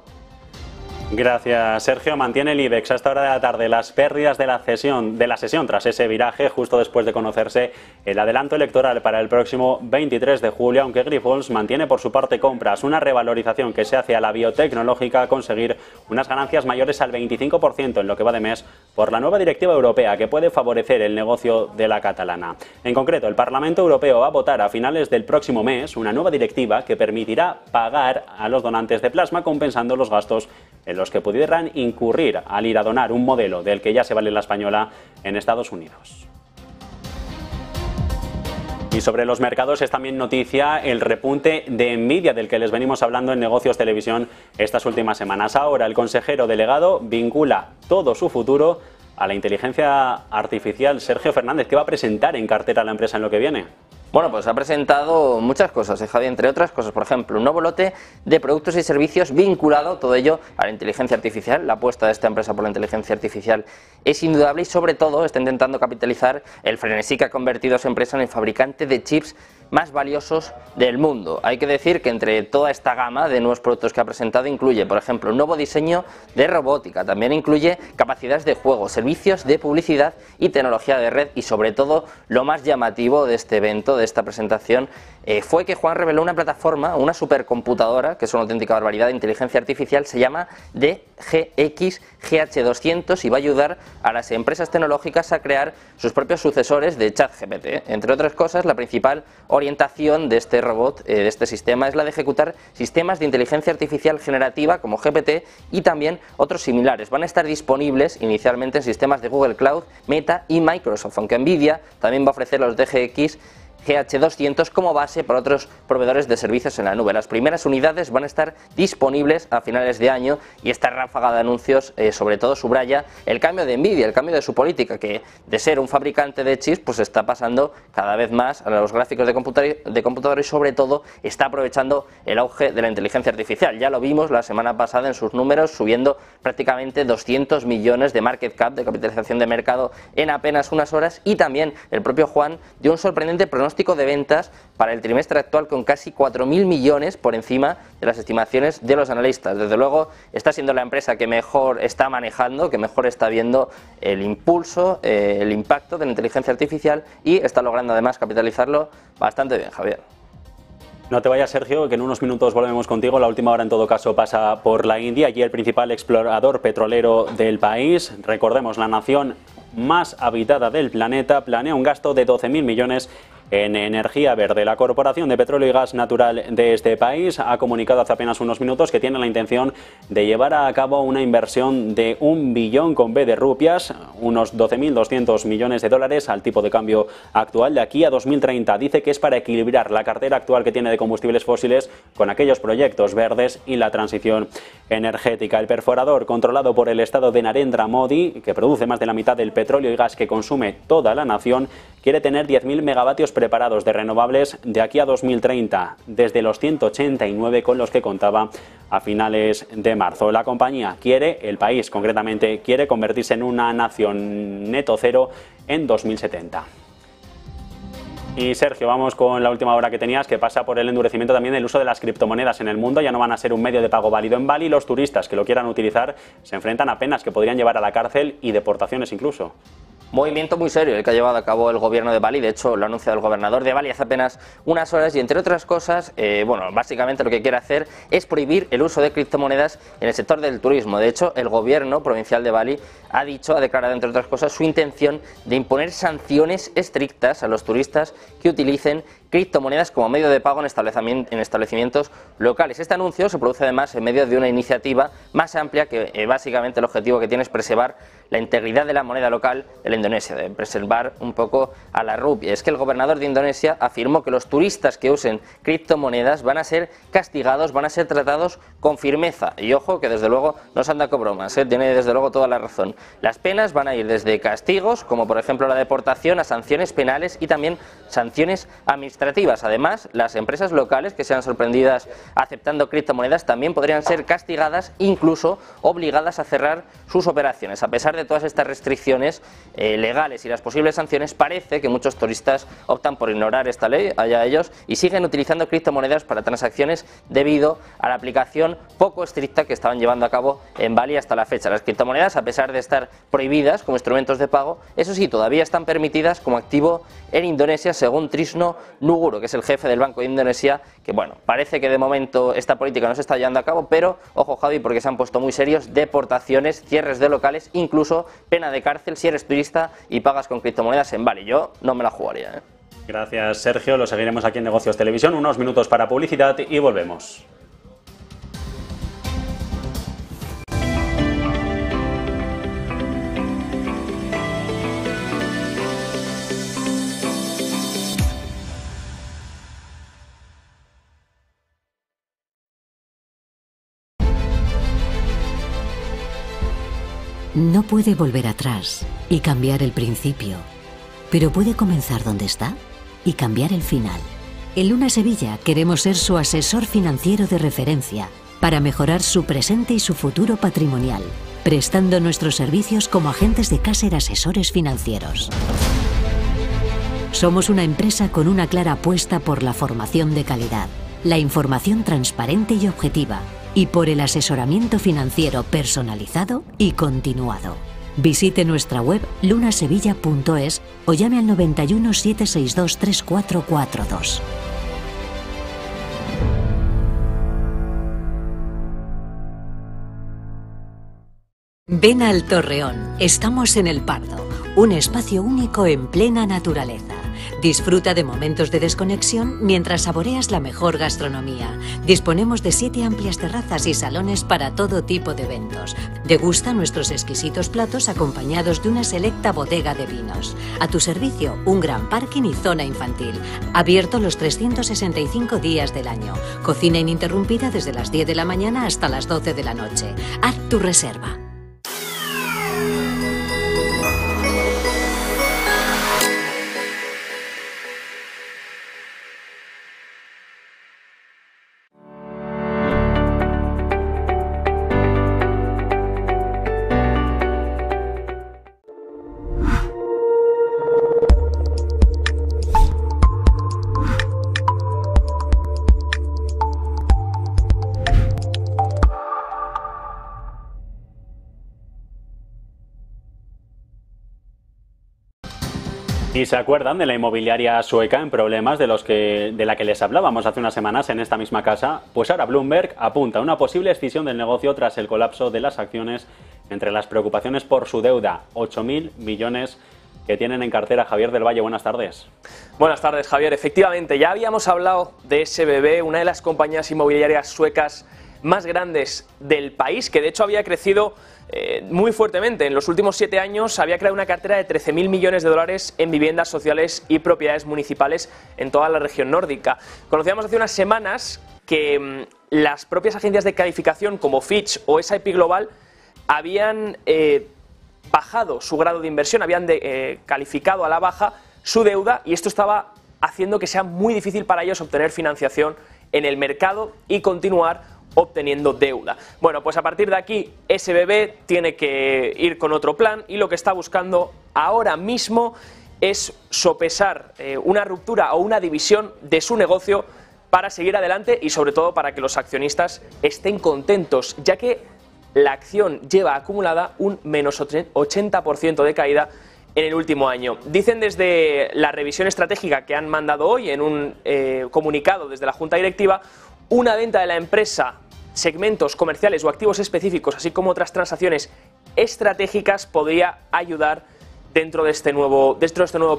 Gracias, Sergio. Mantiene el IBEX a esta hora de la tarde las pérdidas de la sesión tras ese viraje, justo después de conocerse el adelanto electoral para el próximo 23 de julio, aunque Grifols mantiene por su parte compras, una revalorización que se hace a la biotecnológica a conseguir unas ganancias mayores al 25% en lo que va de mes por la nueva directiva europea que puede favorecer el negocio de la catalana. En concreto, el Parlamento Europeo va a votar a finales del próximo mes una nueva directiva que permitirá pagar a los donantes de plasma compensando los gastos en los que pudieran incurrir al ir a donar un modelo del que ya se vale la española en Estados Unidos. Y sobre los mercados es también noticia el repunte de Nvidia del que les venimos hablando en Negocios Televisión estas últimas semanas. Ahora el consejero delegado vincula todo su futuro a la inteligencia artificial. Sergio Fernández, ¿qué va a presentar en cartera la empresa en lo que viene? Bueno, pues ha presentado muchas cosas, Javier, entre otras cosas, por ejemplo, un nuevo lote de productos y servicios vinculado, todo ello, a la inteligencia artificial. La apuesta de esta empresa por la inteligencia artificial es indudable y, sobre todo, está intentando capitalizar el frenesí que ha convertido a su empresa en el fabricante de chips más valiosos del mundo. Hay que decir que entre toda esta gama de nuevos productos que ha presentado incluye, por ejemplo, un nuevo diseño de robótica, también incluye capacidades de juego, servicios de publicidad y tecnología de red y, sobre todo, lo más llamativo de este evento, de esta presentación, fue que Juan reveló una plataforma, una supercomputadora, que es una auténtica barbaridad de inteligencia artificial, se llama DGX GH200 y va a ayudar a las empresas tecnológicas a crear sus propios sucesores de ChatGPT. Entre otras cosas, la principal orientación de este robot, de este sistema, es la de ejecutar sistemas de inteligencia artificial generativa como GPT y también otros similares. Van a estar disponibles inicialmente en sistemas de Google Cloud, Meta y Microsoft, aunque Nvidia también va a ofrecer los DGX GH200 como base para otros proveedores de servicios en la nube. Las primeras unidades van a estar disponibles a finales de año y esta ráfaga de anuncios sobre todo subraya el cambio de Nvidia, el cambio de su política, que de ser un fabricante de chips pues está pasando cada vez más a los gráficos de computador y sobre todo está aprovechando el auge de la inteligencia artificial. Ya lo vimos la semana pasada en sus números, subiendo prácticamente 200 millones de market cap, de capitalización de mercado en apenas unas horas, y también el propio Juan dio un sorprendente pronóstico de ventas para el trimestre actual con casi 4.000 millones por encima de las estimaciones de los analistas. Desde luego está siendo la empresa que mejor está manejando, que mejor está viendo el impulso, el impacto de la inteligencia artificial y está logrando además capitalizarlo bastante bien, Javier. No te vayas, Sergio, que en unos minutos volvemos contigo. La última hora, en todo caso, pasa por la India, allí el principal explorador petrolero del país. Recordemos, la nación más habitada del planeta planea un gasto de 12.000 millones en energía verde. La Corporación de Petróleo y Gas Natural de este país ha comunicado hace apenas unos minutos que tiene la intención de llevar a cabo una inversión de 1 billón con B de rupias, unos 12.200 millones de dólares al tipo de cambio actual, de aquí a 2030. Dice que es para equilibrar la cartera actual que tiene de combustibles fósiles con aquellos proyectos verdes y la transición energética. El perforador controlado por el Estado de Narendra Modi, que produce más de la mitad del petróleo y gas que consume toda la nación, quiere tener 10.000 megavatios preparados de renovables de aquí a 2030, desde los 189 con los que contaba a finales de marzo. La compañía quiere, el país concretamente, quiere convertirse en una nación neto cero en 2070. Y Sergio, vamos con la última hora que tenías, que pasa por el endurecimiento también del uso de las criptomonedas en el mundo. Ya no van a ser un medio de pago válido en Bali. Los turistas que lo quieran utilizar se enfrentan a penas que podrían llevar a la cárcel y deportaciones incluso. Movimiento muy serio el que ha llevado a cabo el gobierno de Bali. De hecho, lo ha anunciado el gobernador de Bali hace apenas unas horas y, entre otras cosas, básicamente lo que quiere hacer es prohibir el uso de criptomonedas en el sector del turismo. De hecho, el gobierno provincial de Bali ha declarado, entre otras cosas, su intención de imponer sanciones estrictas a los turistas que utilicen criptomonedas como medio de pago en establecimientos locales. Este anuncio se produce además en medio de una iniciativa más amplia que básicamente el objetivo que tiene es preservar la integridad de la moneda local de la Indonesia, de preservar un poco a la rupia. Es que el gobernador de Indonesia afirmó que los turistas que usen criptomonedas van a ser castigados, van a ser tratados con firmeza. Y ojo que desde luego no se anda con bromas, tiene desde luego toda la razón. Las penas van a ir desde castigos, como por ejemplo la deportación, a sanciones penales y también sanciones administrativas. Además, las empresas locales que sean sorprendidas aceptando criptomonedas también podrían ser castigadas, incluso obligadas a cerrar sus operaciones. A pesar de todas estas restricciones legales y las posibles sanciones, parece que muchos turistas optan por ignorar esta ley, allá ellos, y siguen utilizando criptomonedas para transacciones debido a la aplicación poco estricta que estaban llevando a cabo en Bali hasta la fecha. Las criptomonedas, a pesar de estar prohibidas como instrumentos de pago, eso sí, todavía están permitidas como activo en Indonesia, según Trisno Nuguro, que es el jefe del Banco de Indonesia, que bueno, parece que de momento esta política no se está llevando a cabo, pero ojo, Javi, porque se han puesto muy serios: deportaciones, cierres de locales, incluso pena de cárcel si eres turista y pagas con criptomonedas en Bali. Yo no me la jugaría, Gracias, Sergio. Lo seguiremos aquí en Negocios Televisión. Unos minutos para publicidad y volvemos. No puede volver atrás y cambiar el principio, pero puede comenzar donde está y cambiar el final. En Luna Sevilla queremos ser su asesor financiero de referencia para mejorar su presente y su futuro patrimonial, prestando nuestros servicios como agentes de Caser Asesores Financieros. Somos una empresa con una clara apuesta por la formación de calidad, la información transparente y objetiva, y por el asesoramiento financiero personalizado y continuado. Visite nuestra web lunasevilla.es o llame al 91 762 3442. Ven al Torreón, estamos en El Pardo, un espacio único en plena naturaleza. Disfruta de momentos de desconexión mientras saboreas la mejor gastronomía. Disponemos de 7 amplias terrazas y salones para todo tipo de eventos. Degusta nuestros exquisitos platos acompañados de una selecta bodega de vinos. A tu servicio, un gran parking y zona infantil. Abierto los 365 días del año. Cocina ininterrumpida desde las 10 de la mañana hasta las 12 de la noche. Haz tu reserva. ¿Y se acuerdan de la inmobiliaria sueca en problemas de la que les hablábamos hace unas semanas en esta misma casa? Pues ahora Bloomberg apunta a una posible escisión del negocio tras el colapso de las acciones, entre las preocupaciones por su deuda, 8.000 millones que tienen en cartera. Javier del Valle, buenas tardes. Buenas tardes, Javier. Efectivamente, ya habíamos hablado de SBB, una de las compañías inmobiliarias suecas más grandes del país, que de hecho había crecido muy fuertemente. En los últimos 7 años había creado una cartera de 13.000 millones de dólares en viviendas sociales y propiedades municipales en toda la región nórdica. Conocíamos hace unas semanas que las propias agencias de calificación como Fitch o S&P Global habían bajado su grado de inversión, habían calificado a la baja su deuda, y esto estaba haciendo que sea muy difícil para ellos obtener financiación en el mercado y continuar obteniendo deuda. Bueno, pues a partir de aquí SBB tiene que ir con otro plan, y lo que está buscando ahora mismo es sopesar una ruptura o una división de su negocio para seguir adelante y sobre todo para que los accionistas estén contentos, ya que la acción lleva acumulada un menos 80% de caída en el último año. Dicen desde la revisión estratégica que han mandado hoy en un comunicado desde la Junta Directiva, una venta de la empresa, segmentos comerciales o activos específicos, así como otras transacciones estratégicas, podría ayudar dentro de este nuevo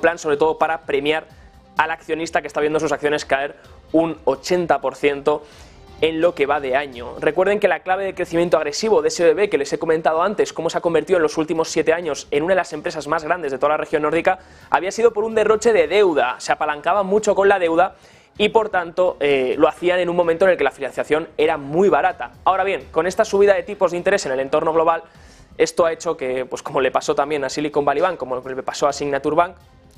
plan, sobre todo para premiar al accionista que está viendo sus acciones caer un 80% en lo que va de año. Recuerden que la clave de crecimiento agresivo de SBB, que les he comentado antes, cómo se ha convertido en los últimos 7 años en una de las empresas más grandes de toda la región nórdica, había sido por un derroche de deuda. Se apalancaban mucho con la deuda y por tanto lo hacían en un momento en el que la financiación era muy barata. Ahora bien, con esta subida de tipos de interés en el entorno global, esto ha hecho que, pues como le pasó también a Silicon Valley Bank, como le pasó a Signature Bank,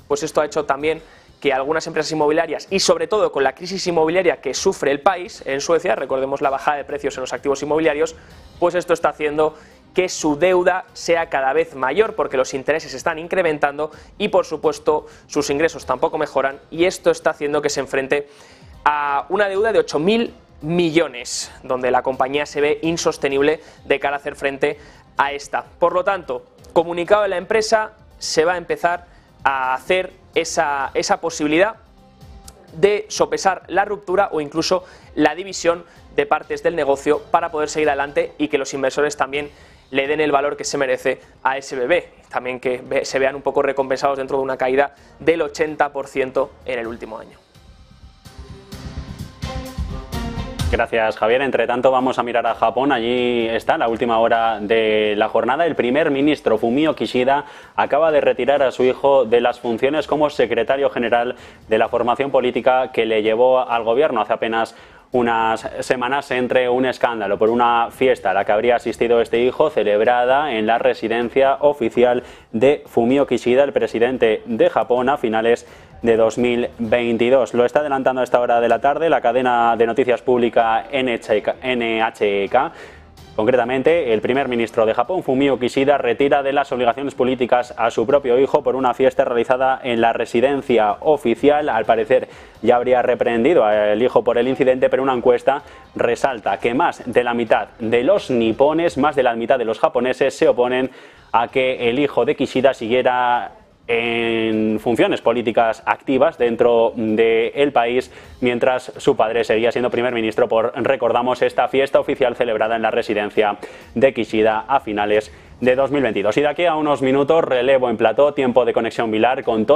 pues esto ha hecho también que algunas empresas inmobiliarias, y sobre todo con la crisis inmobiliaria que sufre el país en Suecia, recordemos la bajada de precios en los activos inmobiliarios, pues esto está haciendo que su deuda sea cada vez mayor, porque los intereses están incrementando y por supuesto sus ingresos tampoco mejoran, y esto está haciendo que se enfrente a una deuda de 8.000 millones, donde la compañía se ve insostenible de cara a hacer frente a esta. Por lo tanto, comunicado de la empresa, se va a empezar a hacer esa posibilidad de sopesar la ruptura o incluso la división de partes del negocio para poder seguir adelante y que los inversores también le den el valor que se merece a SBB, también que se vean un poco recompensados dentro de una caída del 80% en el último año. Gracias, Javier. Entre tanto, vamos a mirar a Japón. Allí está la última hora de la jornada. El primer ministro Fumio Kishida acaba de retirar a su hijo de las funciones como secretario general de la formación política que le llevó al gobierno hace apenas unas semanas entre un escándalo por una fiesta a la que habría asistido este hijo, celebrada en la residencia oficial de Fumio Kishida, el presidente de Japón, a finales de 2022. Lo está adelantando a esta hora de la tarde la cadena de noticias pública NHK. Concretamente, el primer ministro de Japón, Fumio Kishida, retira de las obligaciones políticas a su propio hijo por una fiesta realizada en la residencia oficial. Al parecer ya habría reprendido al hijo por el incidente, pero una encuesta resalta que más de la mitad de los nipones, más de la mitad de los japoneses, se oponen a que el hijo de Kishida siguiera en funciones políticas activas dentro del país, mientras su padre seguía siendo primer ministro por, recordamos, esta fiesta oficial celebrada en la residencia de Kishida a finales de 2022. Y de aquí a unos minutos, relevo en plató, tiempo de conexión Vilar con todo.